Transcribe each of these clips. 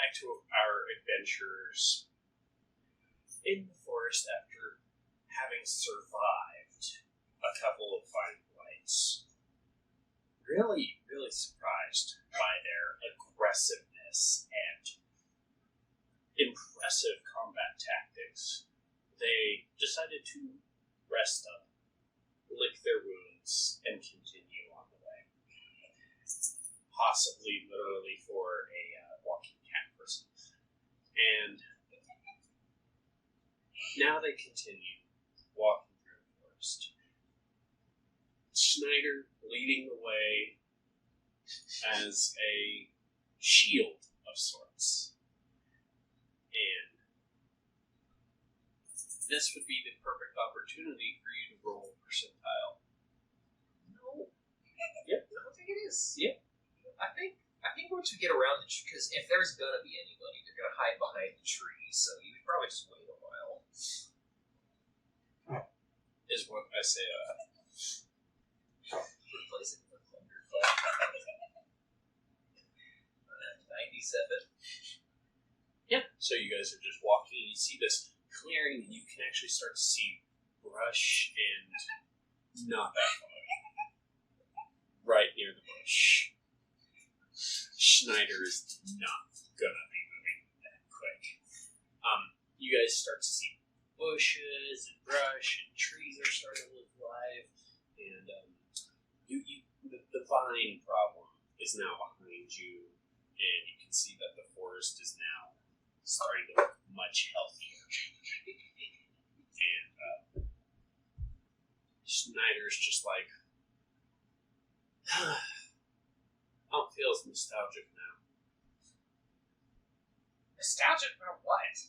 back to our adventures in the forest after having survived a couple of fine flights. Really, really surprised by their aggressiveness and impressive combat tactics. They decided to rest up, lick their wounds, and continue on the way. Possibly literally for a walking cat person. And now they continue walking through the forest. Schneider leading the way as a shield of sorts. And this would be the perfect opportunity for you to roll percentile. No. Yep. I don't think it is. Yep. I think once we get around the tree, because if there's gonna be anybody, they're gonna hide behind the tree, so you would probably just wait a while. Is what I say. Replace it with a thunderclap. 97. Yeah. So you guys are just walking, and you see this clearing, and you can actually start to see brush and not that far. Right near the bush. Schneider is not gonna be moving that quick. You guys start to see bushes and brush and trees are starting to look alive, and the vine problem is now behind you, and you can see that the forest is now starting to look much healthier. And Schneider's just like, I don't feel as nostalgic now. Nostalgic about what?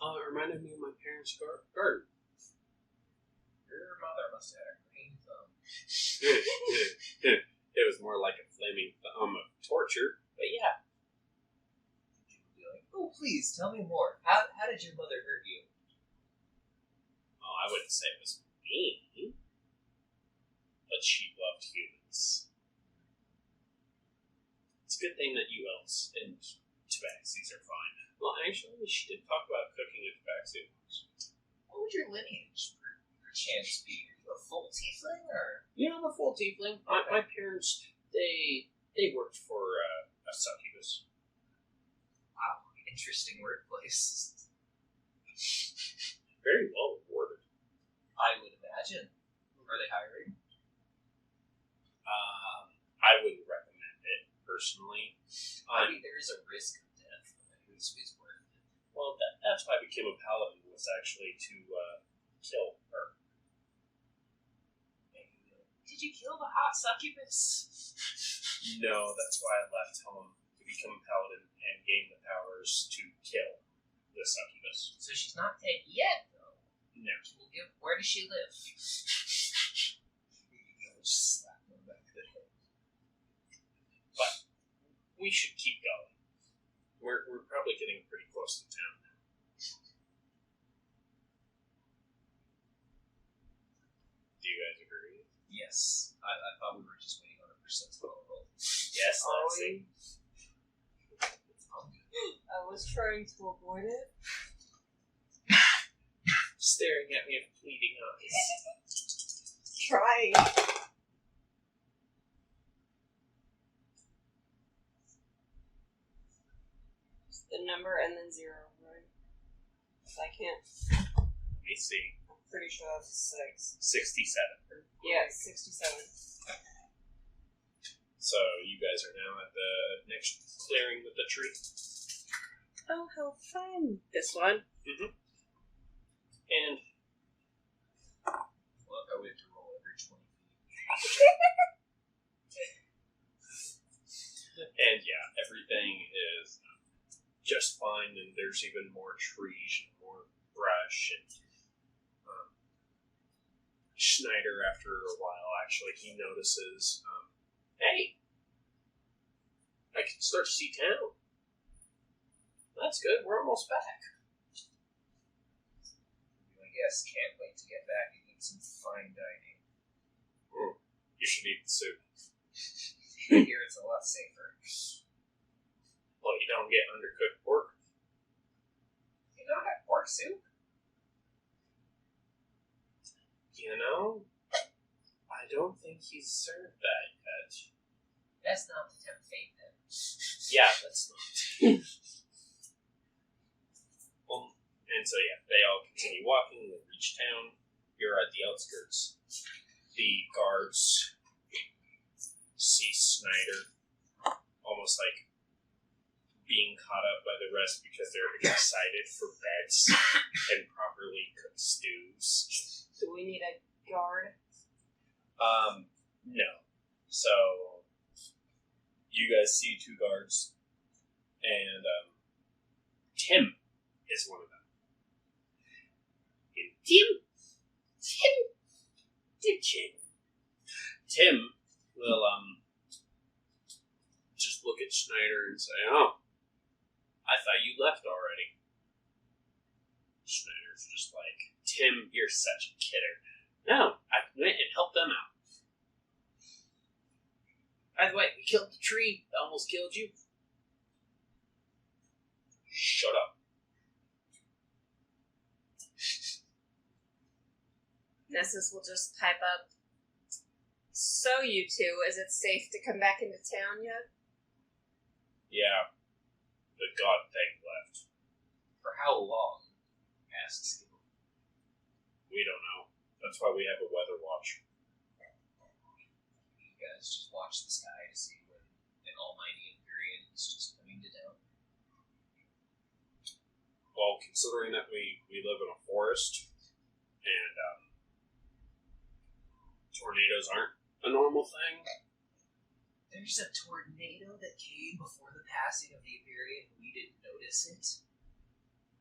It reminded me of my parents' garden. Your mother must have had a green thumb. It was more like a flaming thumb of torture, but yeah. Oh, please, tell me more. How did your mother hurt you? Oh, I wouldn't say it was mean, but she loved humans. It's a good thing that you elves and tabaxis are fine. Well, actually, she did talk about cooking a tabaxi once. What would your lineage perchance be? Are you a full tiefling, or? Yeah, I'm a full tiefling. My parents, they worked for a succubus. Wow, interesting workplace. Very well rewarded. I would imagine. Are they hiring? I wouldn't recommend it, personally. I mean, there is a risk of death, but it's worth it. Well, that's why I became a paladin, was actually to kill her. Did you kill the hot succubus? No, that's why I left home to become a paladin and gain the powers to kill the succubus. So she's not dead yet, though. No. Where does she live? Just slap her back of the head. But we should keep going. We're probably getting pretty close to town now. Do you guys agree? Yes. I thought we were just waiting on a percentile roll. Yes, let's see. I was trying to avoid it. Staring at me with pleading eyes. Trying. Just the number and then 0, right? I can't. Let me see. I'm pretty sure that's a 6. 67. Yeah, 67. So you guys are now at the next clearing with the tree. Oh, how fun! This one. Mm-hmm. And Look, I have to roll every 20 feet. and yeah, everything is just fine, and there's even more trees and more brush. And Schneider, after a while, actually, he notices, hey, I can start to see town. That's good. We're almost back. I guess can't wait to get back and eat some fine dining. You should eat the soup. Here it's a lot safer. Well, you don't don't get undercooked pork. You don't have pork soup? You know, I don't think he's served that yet. That's not the tempt fate then. Yeah, that's not. And so, yeah, they all continue walking. They reach town. You're at the outskirts. The guards see Snyder almost like being caught up by the rest because they're excited for beds and properly cooked stews. Do we need a guard? No. So, you guys see two guards, and Tim is one of them. And Tim will just look at Schneider and say, "Oh, I thought you left already." Schneider's just like, "Tim, you're such a kidder. No, I went and helped them out. By the way, we killed the tree that almost killed you." Shut up. Nessus will just pipe up. So, you two, is it safe to come back into town yet? Yeah, the god thing left. For how long? Asks Gil. We don't know. That's why we have a weather watch. You guys just watch the sky to see when an almighty Imperium is just coming to town. Well, considering that we live in a forest, and tornadoes aren't a normal thing. There's a tornado that came before the passing of the Imperium and we didn't notice it.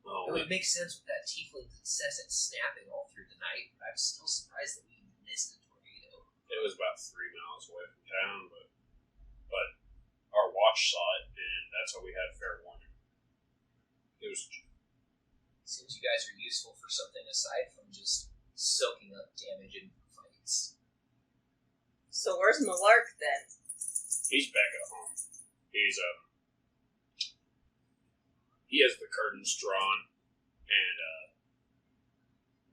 Oh, It would make sense with that tiefling's incessant snapping all through the night, but I'm still surprised that we missed a tornado. it was about 3 miles away from town, but our watch saw it, and that's why we had fair warning. It was Seems you guys are useful for something aside from just soaking up damage in fights. So where's Malark then? he's back at home. He's he has the curtains drawn, and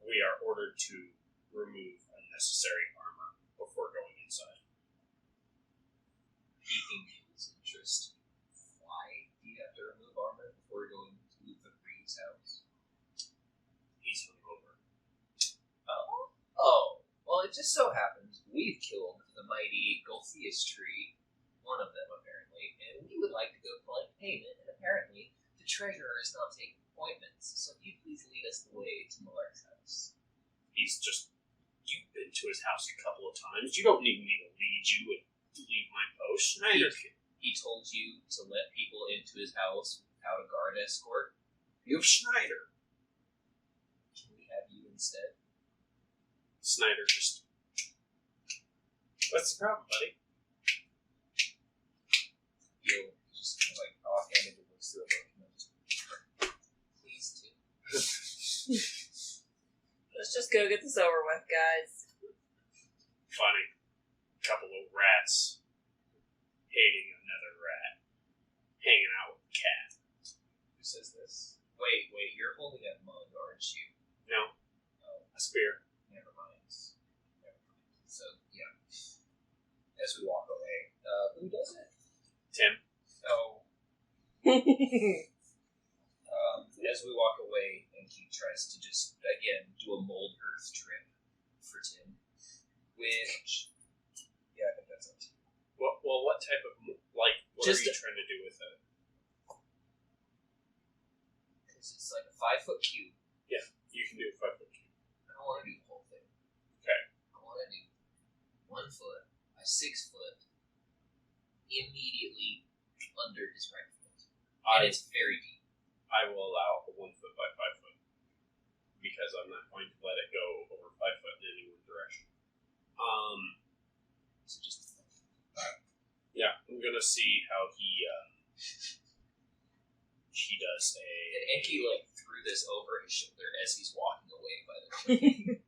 we are ordered to remove unnecessary armor before going inside. Piquing his interest. Why do you have to remove armor before going to the Reed's house? He's hungover. Oh. Well, it just so happens we've killed the mighty Golthius tree, one of them apparently, and we would like to go collect payment, and apparently the treasurer is not taking appointments, so if you please lead us the way to Malark's house. You've been to his house a couple of times. You don't need me to lead you and leave my post. Schneider can. He told you to let people into his house without a guard escort. You have Schneider. Can we have you instead? Snyder just... What's the problem, buddy? You'll just like offhandedly looks through a book and just please do. Let's just go get this over with, guys. Funny. Couple of rats hating another rat. Hanging out with a cat. Who says this? Wait, you're holding a mug, aren't you? No, Oh, a spear. never mind. So, yeah. As we walk away, who does it? Tim. Oh. As we walk away, Enki tries to just, again, do a mold earth trip for Tim. Which, yeah, I think that's it. Well, what type of, what Just are you trying to do with it? Because it's like a 5-foot cube. You can do a 5-foot cube. I don't want to do the whole thing. Okay. I want to do 1 foot by 6 foot immediately under his right foot. And it's very deep. I will allow a 1 foot by 5 foot because I'm not going to let it go over 5 foot in any one direction. So just Yeah, I'm gonna see how he does a. and Enki like threw this over his shoulder as he's walking away by the way.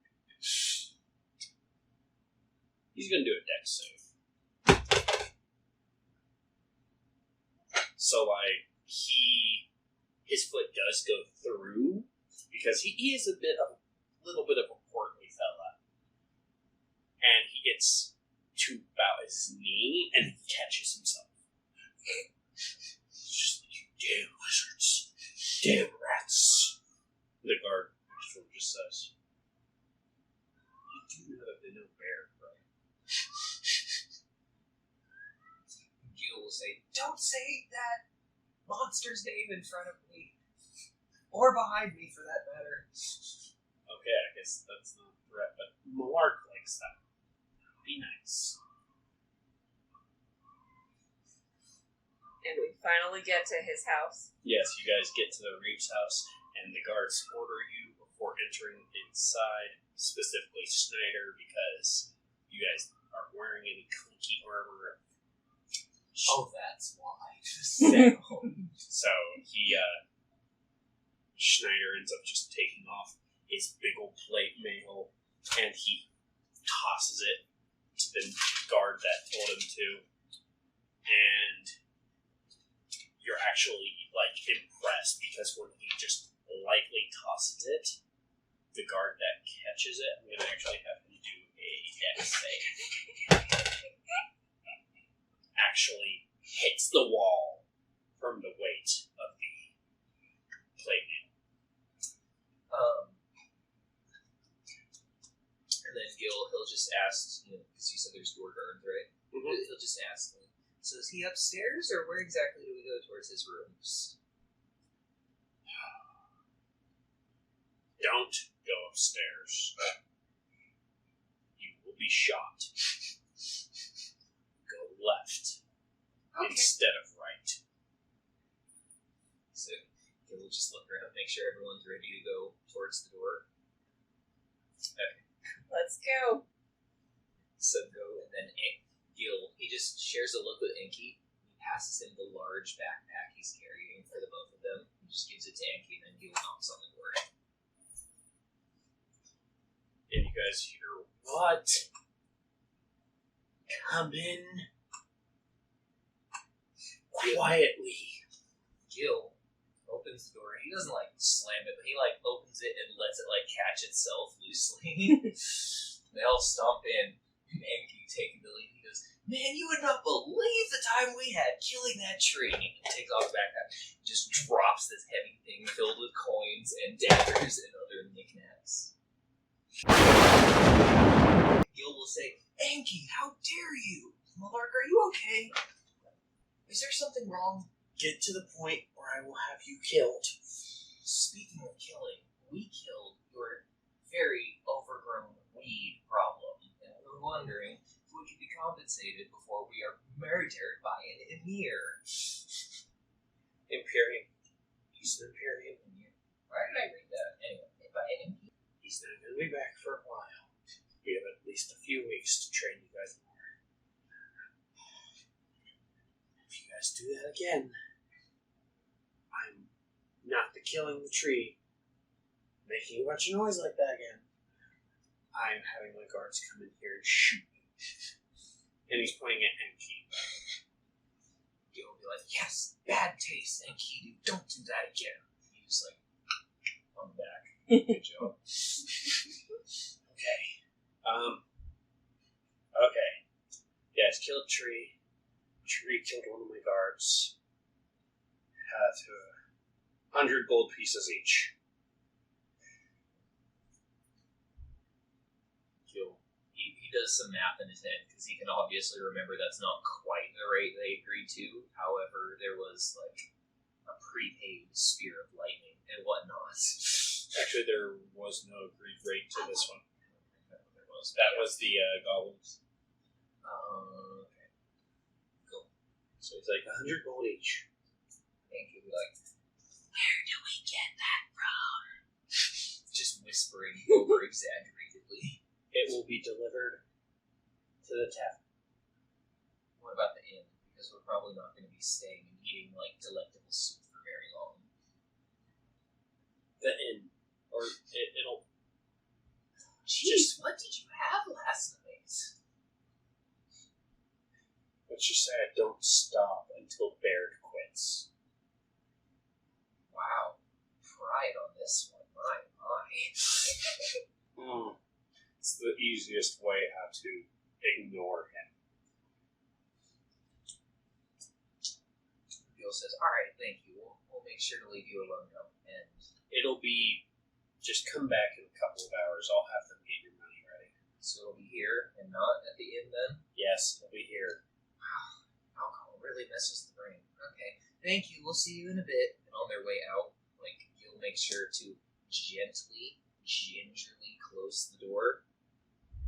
He's gonna do a dex save. So like his foot does go through because he is a little bit of a portly fella, and he gets to about his knee and he catches himself. Just you damn lizards, damn rats. The guard just says, "You do know that they know bear, right?" Gil will say, "Don't say that monster's name in front of me. Or behind me, for that matter." Okay, I guess that's not a threat, but Malark likes that. Be nice. And we finally get to his house. Yes, you guys get to the Reeves house, and the guards order you before entering inside, specifically Schneider, because you guys aren't wearing any clunky armor. Oh, that's why. So he, Schneider ends up just taking off his big old plate mail, and he tosses it to the guard that told him to, and you're actually, like, impressed, because when he just lightly tosses it, the guard that catches it, I'm going to actually have him do a dex save, actually hits the wall from the weight of the plate mail. And then he'll just ask, because you said there's door guards, right? Mm-hmm. He'll just ask them, so is he upstairs, or where exactly do we go towards his rooms? Don't go upstairs. You will be shot. Go left instead of right. So we'll just look around, make sure everyone's ready to go towards the door. Okay. Let's go. So go, and then Gil, he just shares a look with Enki. He passes him the large backpack he's carrying for the both of them. He just gives it to Enki, and then Gil knocks on the door. And you guys hear, "What? Come in quietly." Gil opens the door. He doesn't slam it, but he opens it and lets it catch itself loosely. They all stomp in, and Enki taking the lead. He goes, "Man, you would not believe the time we had killing that tree." He takes off his backpack, just drops this heavy thing filled with coins and daggers and other knickknacks. Gil will say, "Enki, how dare you? Malark, are you okay? Is there something wrong?" Get to the point where I will have you killed. Speaking of killing, we killed your very overgrown weed problem, and we're wondering if we could be compensated before we are murdered by an emir. Imperium. He's an Imperium. Why did I read that? Anyway, by an emir. He's not going to be back for a while. We have at least a few weeks to train you guys more. If you guys do that again, I'm not the killing the tree, making a bunch of noise like that again. I'm having my guards come in here and shoot you. And he's pointing at Enki. You'll be like, "Yes, bad taste, Enki, don't do that again." He's on the back. Good job. Okay. Okay. You guys killed Tree. Tree killed one of my guards. To 100 gold pieces each. He does some math in his head, because he can obviously remember that's not quite the rate they agreed to. However, there was a prepaid spear of lightning and whatnot. Actually, there was no agreed rate to this one. That was the goblins. Okay. Cool. So it's 100 gold each. Thank you. Where do we get that from? Just whispering over exaggeratedly. It will be delivered to the tavern. What about the inn? Because we're probably not going to be staying and eating delectable soup for very long. The inn. Or it'll... Jeez, what did you have last night? Let's just say I don't stop until Baird quits. easiest way how to ignore him. Bill says, "Alright, thank you. We'll make sure to leave you alone now." And It'll be, just come back in a couple of hours. I'll have them get your money ready. so it'll be here and not at the inn then? Yes, it'll be here. Wow, alcohol really messes the brain. Okay, thank you. We'll see you in a bit. And on their way out, like, you'll make sure to gently, gingerly close the door.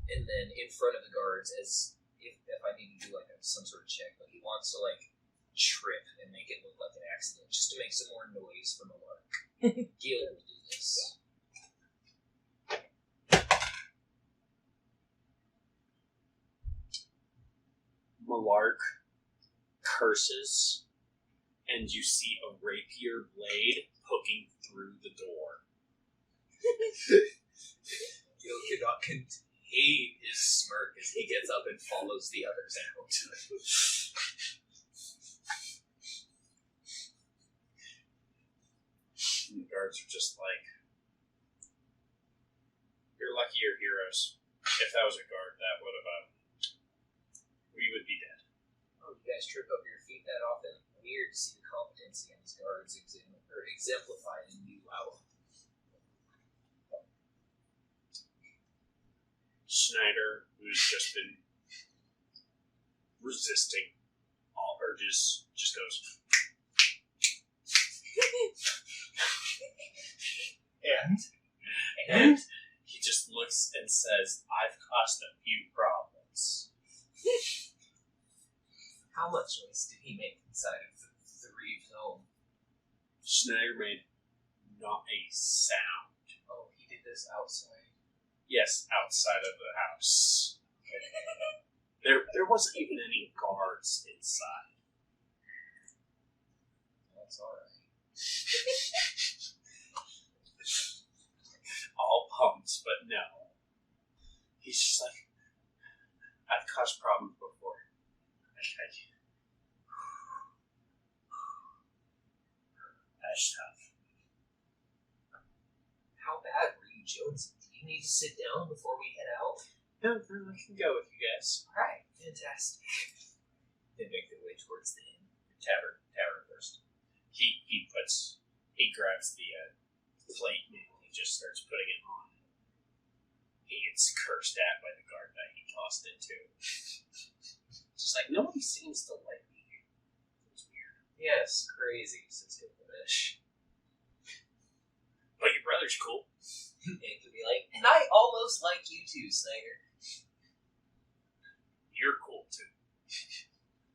And then in front of the guards, as if I need to do like some sort of check, but he wants to like trip and make it look like an accident, just to make some more noise from the lark. Gil will do this. Malark curses, and you see a rapier blade poking through the door. Gil cannot contain his smirk as he gets up and follows the others out. And the guards are just like, you're lucky you're heroes. If that was a guard, that would have, we would be dead. Oh, you guys trip up your feet that often? Weird to see the competency in these guards exemplified in you. Wow. Schneider, who's just been resisting all urges, just goes, and he just looks and says, I've caused a few problems. How much noise did he make inside of the Reeves home? Schneider made not a sound. Oh, he did this outside. Yes, outside of the house. There wasn't even any guards inside. That's alright. All pumped, but no. He's just like, I've caused problems before. That's tough. How bad were you, Jones? Do you need to sit down before we head out? No, I can go with you guys. Alright, fantastic. They make their way towards the inn. Tavern first. He grabs the plate and he just starts putting it on. He gets cursed at by the guard that he tossed it to. Just like, nobody seems to like me here. It's weird. Yes, crazy, says Gilgamesh. But your brother's cool. And could be like, and I almost like you too, Snyder. You're cool too.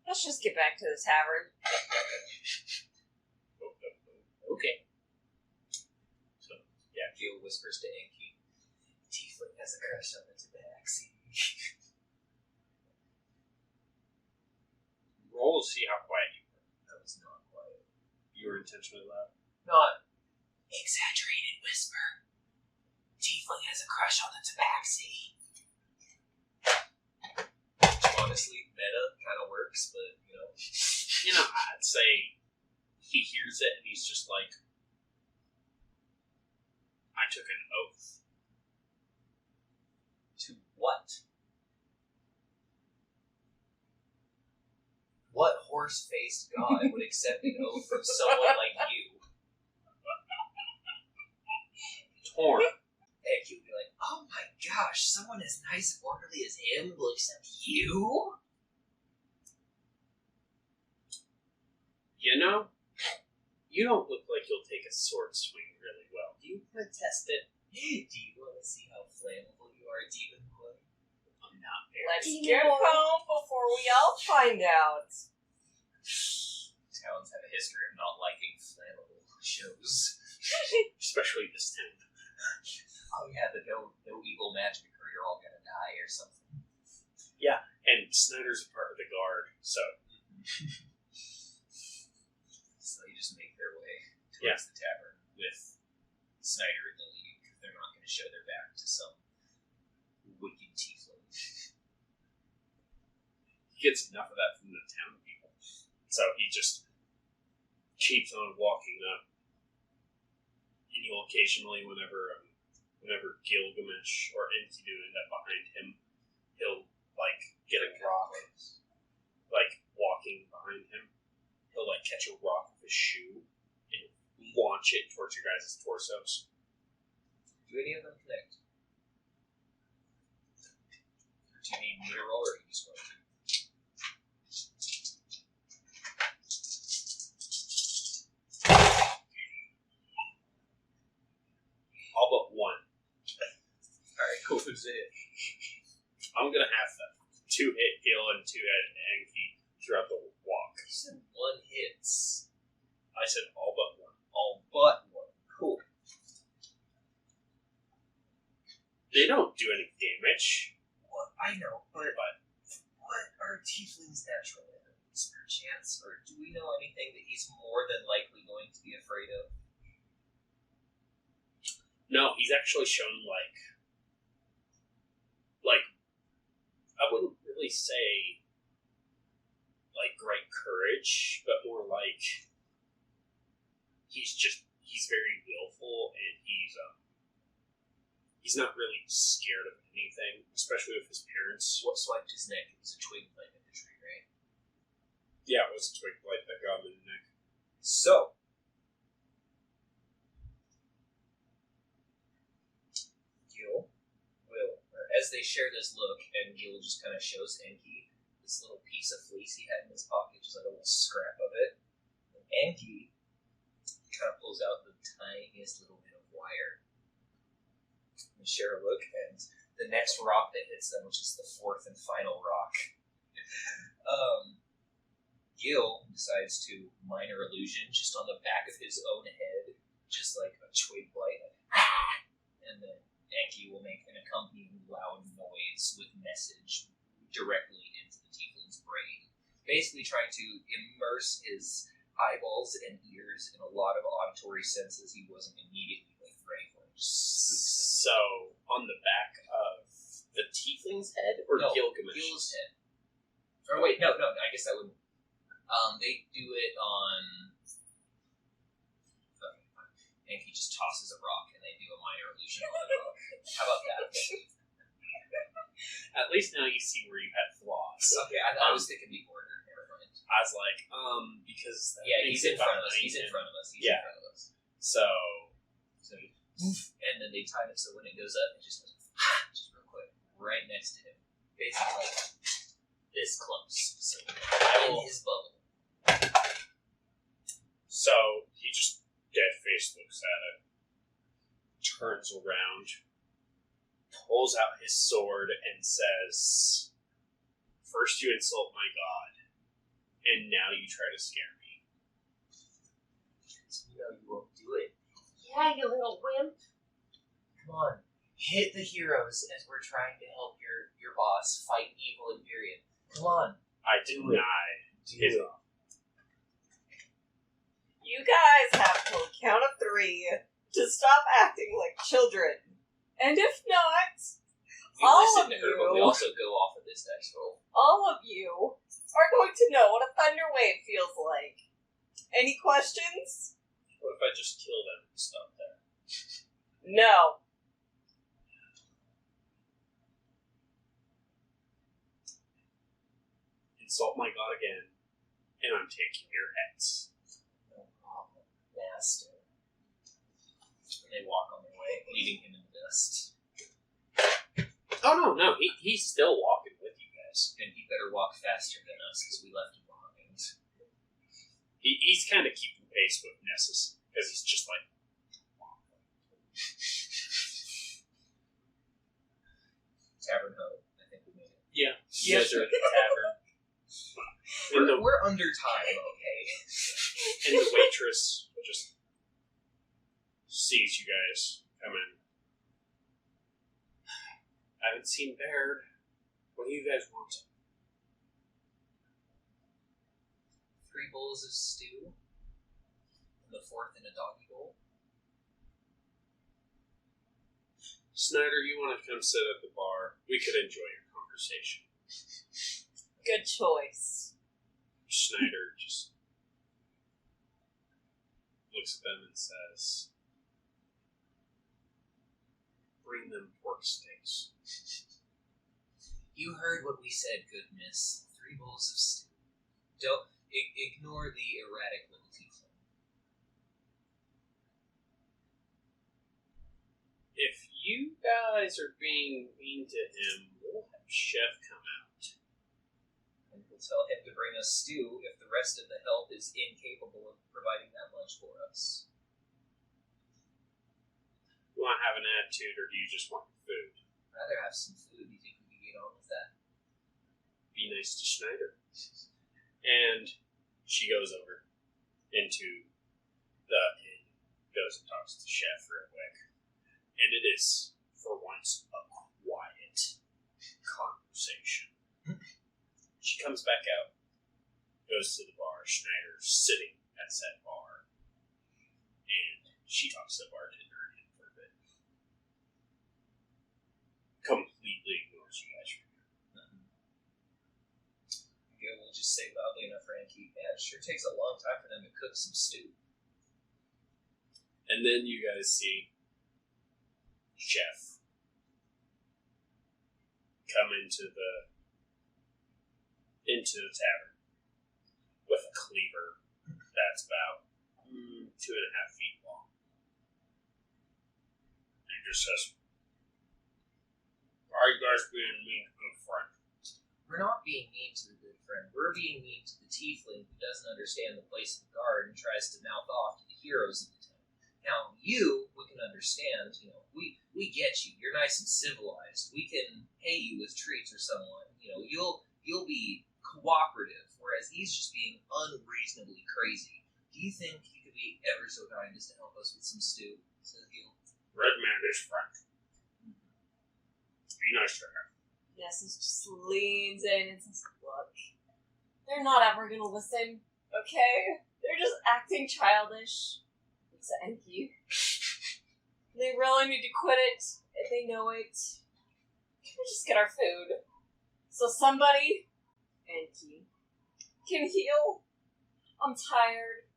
Let's just get back to the tavern. Okay. So, Yeah, Gil whispers to Enki, Tiefling has a crush on the tabaxi. roll to see how quiet you were. That was not quiet. You were intentionally loud. Not exaggerated whisper. Tiefling has a crush on the tabaxi. Honestly, meta kind of works, but, I'd say he hears it and he's just like, I took an oath. To what? What horse-faced god would accept an oath from someone like you? Torn. And you'd be like, oh my gosh, someone as nice and orderly as him will accept you? You don't look like you'll take a sword swing really well. Do you want to test it? Do you want to see how flammable you are, Demon Boy? I'm not very. Let's get home before we all find out. Towns have a history of not liking flammable shows. Especially this town. Oh yeah, the no evil magic or you're all gonna die or something. And Snyder's a part of the guard, so. So they just make their way towards the tavern with Snyder in the lead because they're not going to show their back to some wicked tiefling. He gets enough of that from the town people. So he just keeps on walking up. And you'll occasionally, whenever whenever Gilgamesh or Enkidu end up behind him, he'll get a rock, walking behind him. He'll catch a rock with his shoe and launch it towards your guys' torsos. Do any of them connect? Do you need me to roll, or are you just going to? All but one. Alright, cool. Who's it? I'm gonna have 2 hit Gil and 2 hit Enki throughout the walk. You said 1 hits. I said all but one. All but 1. Cool. They don't do any damage. Well, I know, but what are tieflings' natural enemies, perchance? Or do we know anything that he's more than likely going to be afraid of? No, he's actually shown I wouldn't really say great courage, but more he's very willful, and he's not really scared of anything, especially with his parents. What swiped his neck? It was a twig plant in the tree, right? Yeah, it was a twig blight that got him in the neck. So, Gil will, as they share this look, and Gil just kind of shows Enki this little piece of fleece he had in his pocket, just like a little scrap of it. And Enki kind of pulls out the tiniest little bit of wire. And share a look, and the next rock that hits them, which is the 4th and final rock, Gil decides to minor illusion just on the back of his own head, just like a twig blight, and then Enki will make an accompanying loud noise with message directly into the tiefling's brain, basically trying to immerse his eyeballs and ears in a lot of auditory senses he wasn't immediately ready for. So, on the back of the tiefling's head, or No, Gilgamesh's? Gil's head. Or wait, no, I guess that wouldn't. They do it on. Okay, fine. Enki just tosses a rock, and they do a minor illusion on the rock. How about that? At least now you see where you had flaws. Okay, I was thinking the order. Never mind. I was because He's in front of us. He's in front of us. So, and then they time it so when it goes up, it just goes just real quick, right next to him, basically this close. So in his bubble. So he just dead face looks at it, turns around, pulls out his sword, and says, "First you insult my god, and now you try to scare me." So you know you won't do it. Yeah, you little wimp. Come on, hit the heroes as we're trying to help your boss fight evil Imperium. Come on. I deny his it. You guys have till the count of 3 to stop acting like children. And if not, We all listen of to her, but we you- also go off of this dice roll. all of you are going to know what a thunder wave feels like. Any questions? What if I just kill them and stop there? No. Insult my god again, and I'm taking your heads. No problem, master. And they walk on their way, leaving him in the dust. Oh no, he's still walking with you guys. And he better walk faster than us, because we left him behind. He's kind of keeping pace with Nessus, because he's just like... Tavern Ho, I think we made it. Yeah, you guys are at the tavern. And We're under time, okay? and the waitress just sees you guys come in. I haven't seen Baird. What do you guys want? 3 bowls of stew, and the 4th in a doggy bowl. Snyder, you want to come sit at the bar? We could enjoy your conversation. Good choice. Schneider just looks at them and says, bring them pork steaks. You heard what we said, good miss. 3 bowls of stew. Don't ignore the erratic little tiefling. If you guys are being mean to him, we'll have Chef come out. And we'll tell him to bring us stew if the rest of the help is incapable of providing that much for us. You want to have an attitude, or do you just want food? I'd rather have some food. Do you think we could get on with that? Be nice to Schneider. And she goes over into the inn, goes and talks to Chef real quick. And it is, for once, a quiet conversation. She comes back out, goes to the bar. Schneider's sitting at said bar. And she talks to the bartender again for a bit. Completely ignores you guys from here. Okay, we'll just say loudly enough for Anki. Yeah, it sure takes a long time for them to cook some stew. And then you guys see Chef come into the tavern with a cleaver that's about 2.5 feet long. And he just says, "Why are you guys being mean to good friend?" We're not being mean to the good friend. We're being mean to the tiefling who doesn't understand the place of the guard and tries to mouth off to the heroes of the town. Now, we can understand, we get you. You're nice and civilized. We can pay you with treats or someone. You'll be cooperative, whereas he's just being unreasonably crazy. Do you think you could be ever so kind as to help us with some stew? Says Gil. Red man is friend. Be nice to him. Nessus just leans in and says, "Look, they're not ever gonna listen, okay? They're just acting childish. It's Enki. They really need to quit it, if they know it. Can we just get our food? So somebody, Enki, can heal? I'm tired."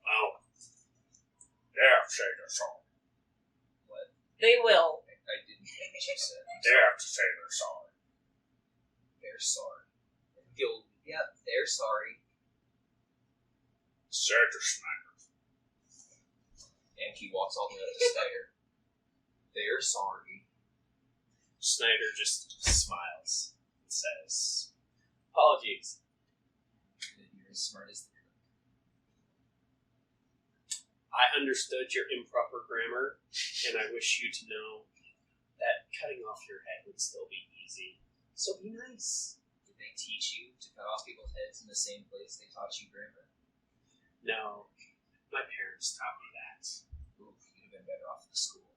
Oh. They have to say they're sorry. What? They will. I didn't hear what you said. They have to say they're sorry. They're sorry. And Gil, yeah, they're sorry. Say to Schneider. Anki walks all the way up to Snyder. They're sorry. Snyder just smiles and says, "Apologies. You're as smart as the cook. I understood your improper grammar, and I wish you to know that cutting off your head would still be easy. So be nice." Did they teach you to cut off people's heads in the same place they taught you grammar? No, my parents taught me that. Oof, you'd have been better off at the school.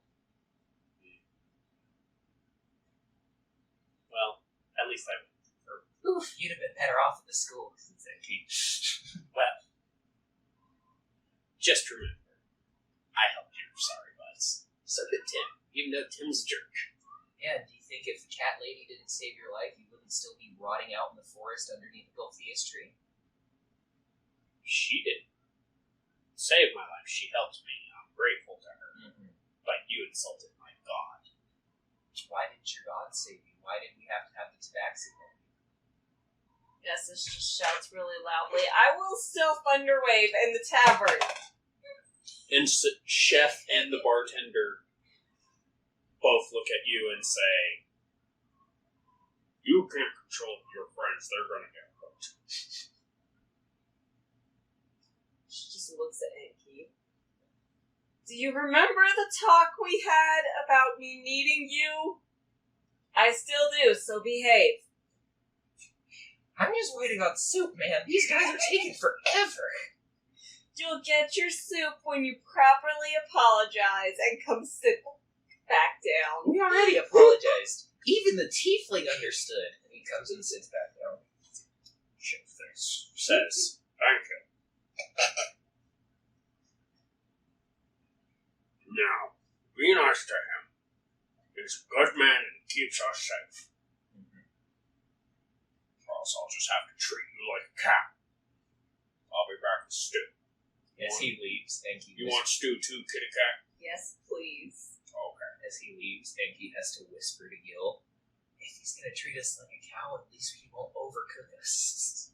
Well, at least I went. Oof, you'd have been better off at the school. Well, just remember, I helped your sorry buds. So did Tim, even though Tim's a jerk. Yeah, do you think if the cat lady didn't save your life, you wouldn't still be rotting out in the forest underneath the Golthius tree? She didn't save my life. She helped me. I'm grateful to her. Mm-hmm. But you insulted my god. Why didn't your god save you? Why did we have to have the tabaxi on you? Nessus just shouts really loudly, "I will still thunder wave in the tavern." And Chef and the bartender both look at you and say, "You can't control your friends. They're going to get hurt." She just looks at Enki. "Do you remember the talk we had about me needing you? I still do, so behave." I'm just waiting on soup, man. These guys are taking forever. "You'll get your soup when you properly apologize and come sit back down." We already apologized. Even the tiefling understood. And he comes and sits back down. Chef says, "Thank you. Now, be nice to him. He's a good man and he keeps us safe. Or else I'll just have to treat you like a cat. I'll be back with stew." As he leaves, Enki You want stew too, kitty cat? Yes, please. As he leaves, Enki has to whisper to Gil, if he's gonna treat us like a cow, at least he won't overcook us.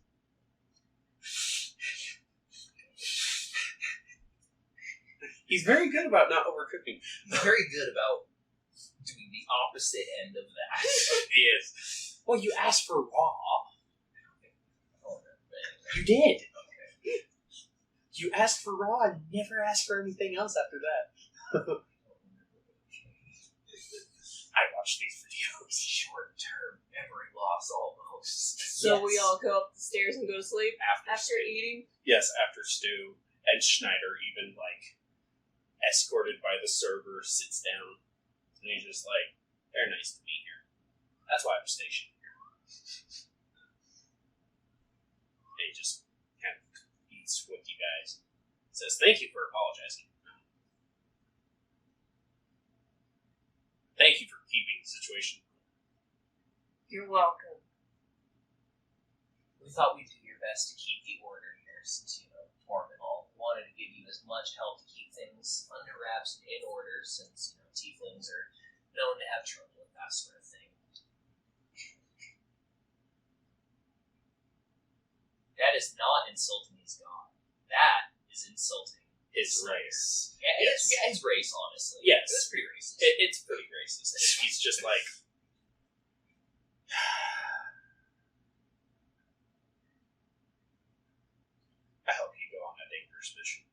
He's very good about not overcooking. He's very good about doing the opposite end of that. He is. Well, you asked for raw. Oh, You did. okay. You asked for raw and never asked for anything else after that. I watched these videos. Short-term memory loss almost. So we all go up the stairs and go to sleep after Stew. eating. Yes, after Stu and Schneider even escorted by the server sits down and he's just like, they're nice to meet here. That's why I'm stationed here. And he just kind of eats with you guys. Says, thank you for apologizing. Thank you for keeping the situation. You're welcome. We thought we'd do your best to keep the order here, since, Torm and all wanted to give you as much help to keep things under wraps and in order, since, tieflings are known to have trouble with that sort of thing. That is not insulting his god. That is insulting His race. Yeah, his race, honestly. Yes. It's pretty racist. It's pretty racist. He's just like, I hope you go on a dangerous mission.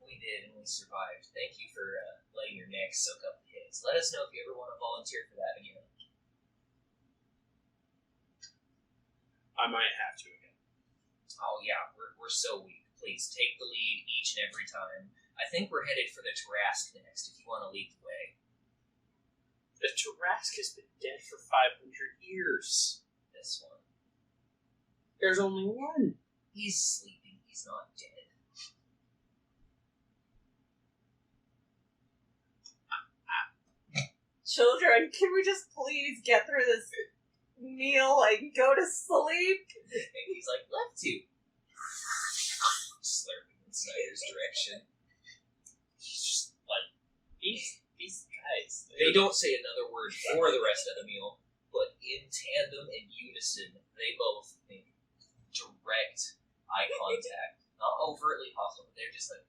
We did, and we survived. Thank you for letting your neck soak up the hits. Let us know if you ever want to volunteer for that again. I might have to again. Oh yeah, we're so weak. Please take the lead each and every time. I think we're headed for the Tarask next, if you want to lead the way. The Tarask has been dead for 500 years. This one. There's only one. He's sleeping, he's not dead. Children, can we just please get through this meal and go to sleep? And he's like, left to. Slurping in Snyder's direction. He's just like, these guys. They don't say another word for the rest of the meal, but in tandem and unison, they both make direct eye contact. Not overtly hostile, but they're just like,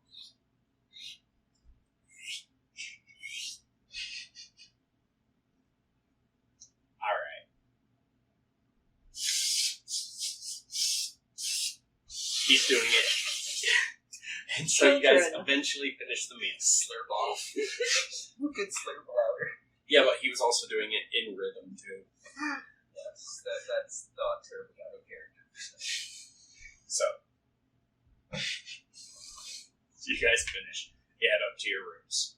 Alright. He's doing it. And so you guys Children. eventually finish the meal. slurp off. Who could slurp louder? Yeah, but he was also doing it in rhythm too. Yes, that's not terribly out of character. So you guys finish. You head up to your rooms.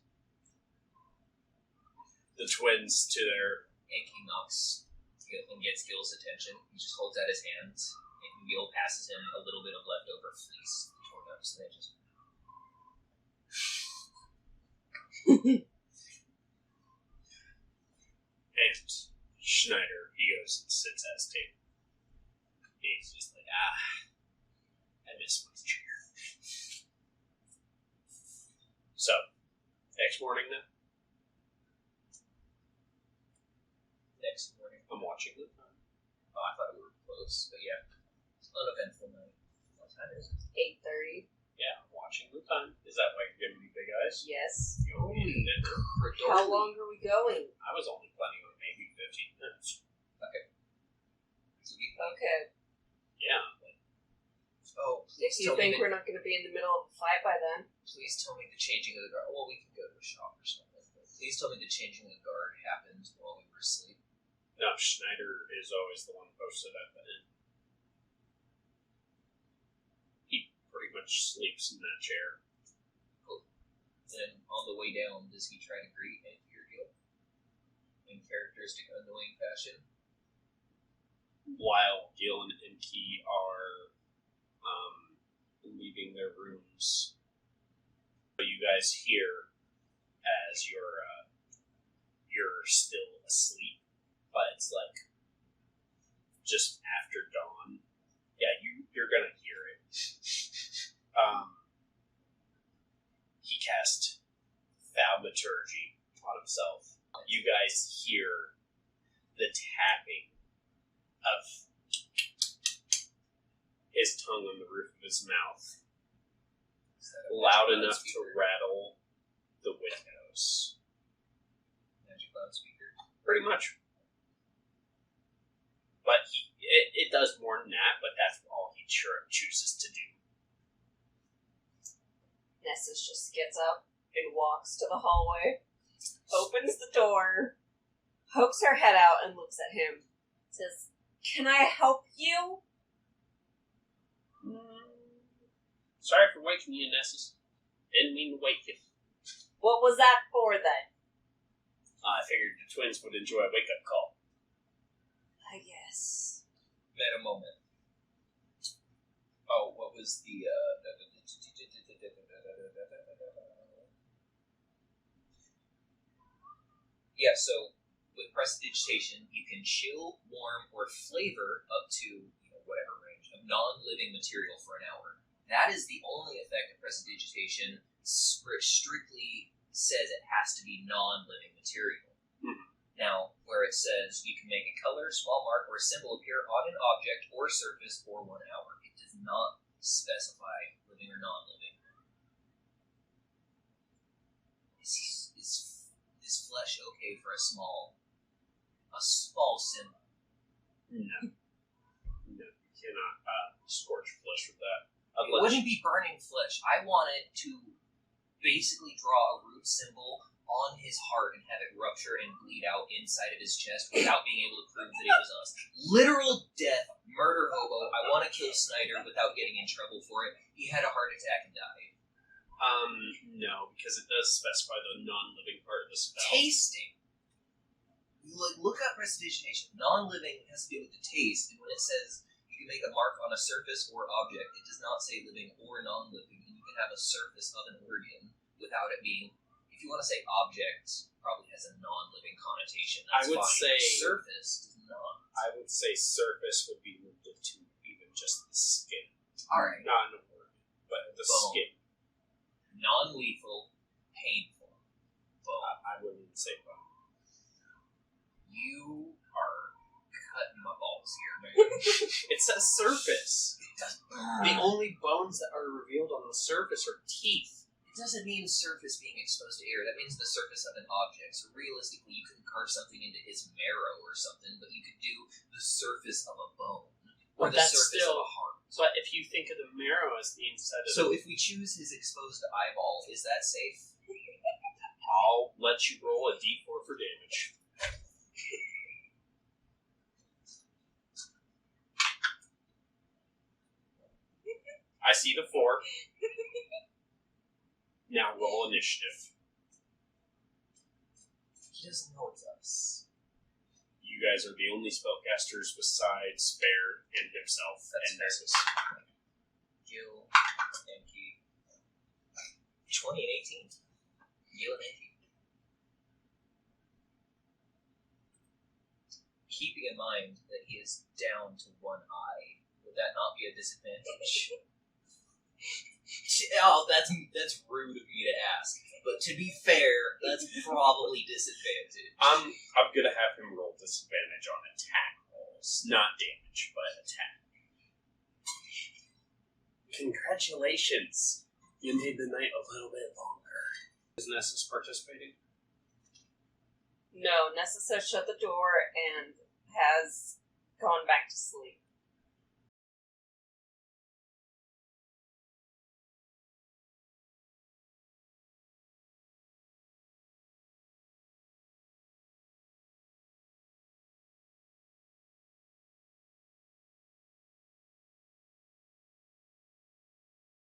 The twins to their Enki knocks and gets Gil's attention. He just holds out his hands, and Gil passes him a little bit of leftover fleece torn up, so they just. and Schneider, he goes and sits at his table. He's just like, I miss my chair. So, next morning then, Next morning. I'm watching the time. Oh, I thought we were close, but yeah. Uneventful night. What time is it? 8:30. Yeah, I'm watching the time. Is that why you're giving me big eyes? Yes. You know, eating dinner? How long are we going? I was only planning on maybe 15 minutes. Okay. Yeah. Oh, Do please you tell think me we're not going to be in the middle of a fight by then? Please tell me the changing of the guard. Well, we can go to a shop or something. But please tell me the changing of the guard happened while we were asleep. No, Schneider is always the one posted at the end. He pretty much sleeps in that chair. Then on the way down, does he try to greet Enki or Gil in characteristic annoying fashion? While Gil and Enki are leaving their rooms, you guys hear as you're still asleep, but it's like just after dawn. Yeah, you're gonna hear it. He cast thaumaturgy on himself. You guys hear the tapping of his tongue on the roof of his mouth, loud enough to rattle the windows. Magic loudspeaker. Pretty much. But it does more than that, but that's all he chooses to do. Nessus just gets up and walks to the hallway, opens the door, pokes her head out and looks at him. Says, "Can I help you?" Sorry for waking you, Nessus. Didn't mean to wake you. What was that for then? I figured the twins would enjoy a wake-up call. I guess. Meta moment. Oh, what was the yeah, so with prestidigitation, you can chill, warm, or flavor up to whatever range of non-living material for an hour. That is the only effect of prestidigitation. Strictly says it has to be non-living material. Now, where it says you can make a color, small mark, or symbol appear on an object or surface for 1 hour. It does not specify living or non-living. Is flesh okay for a small symbol? No. No, you cannot scorch flesh with that. It wouldn't be burning flesh. I want it to basically draw a root symbol on his heart and have it rupture and bleed out inside of his chest without being able to prove that it was us. Literal death, murder hobo. I want to kill Snyder without getting in trouble for it. He had a heart attack and died. No, because it does specify the non-living part of the spell. Tasting. Look up prestidigitation. Non-living has to do with the taste, and when it says you can make a mark on a surface or object, it does not say living or non-living, and you can have a surface of an organ without it being. If you want to say object, probably has a non-living connotation. That's I would fine. say surface does not. I would say surface would be limited to even just the skin. All right. Not an organ, but the Bone. skin. Non-lethal, painful. Bone. I wouldn't say bone. You are cutting my balls here, man. It says surface. It does. The only bones that are revealed on the surface are teeth. It doesn't mean surface being exposed to air. That means the surface of an object. So realistically, you can carve something into his marrow or something, but you could do the surface of a bone or But the that's surface still- of a heart. But if you think of the marrow as the inside of So if we choose his exposed eyeball, is that safe? I'll let you roll a d4 for damage. I see the 4. Now roll initiative. He doesn't know it's us. You guys are the only spellcasters besides Spare and himself That's and fair. Nessus. Gil, Enki. 20 and 18. Gil and Enki. Keeping in mind that he is down to 1 eye, would that not be a disadvantage? Oh, that's rude of me to ask. But to be fair, that's probably disadvantage. I'm gonna have him roll disadvantage on attack rolls. Not damage, but attack. Congratulations! You made the night a little bit longer. Is Nessus participating? No, Nessus has shut the door and has gone back to sleep.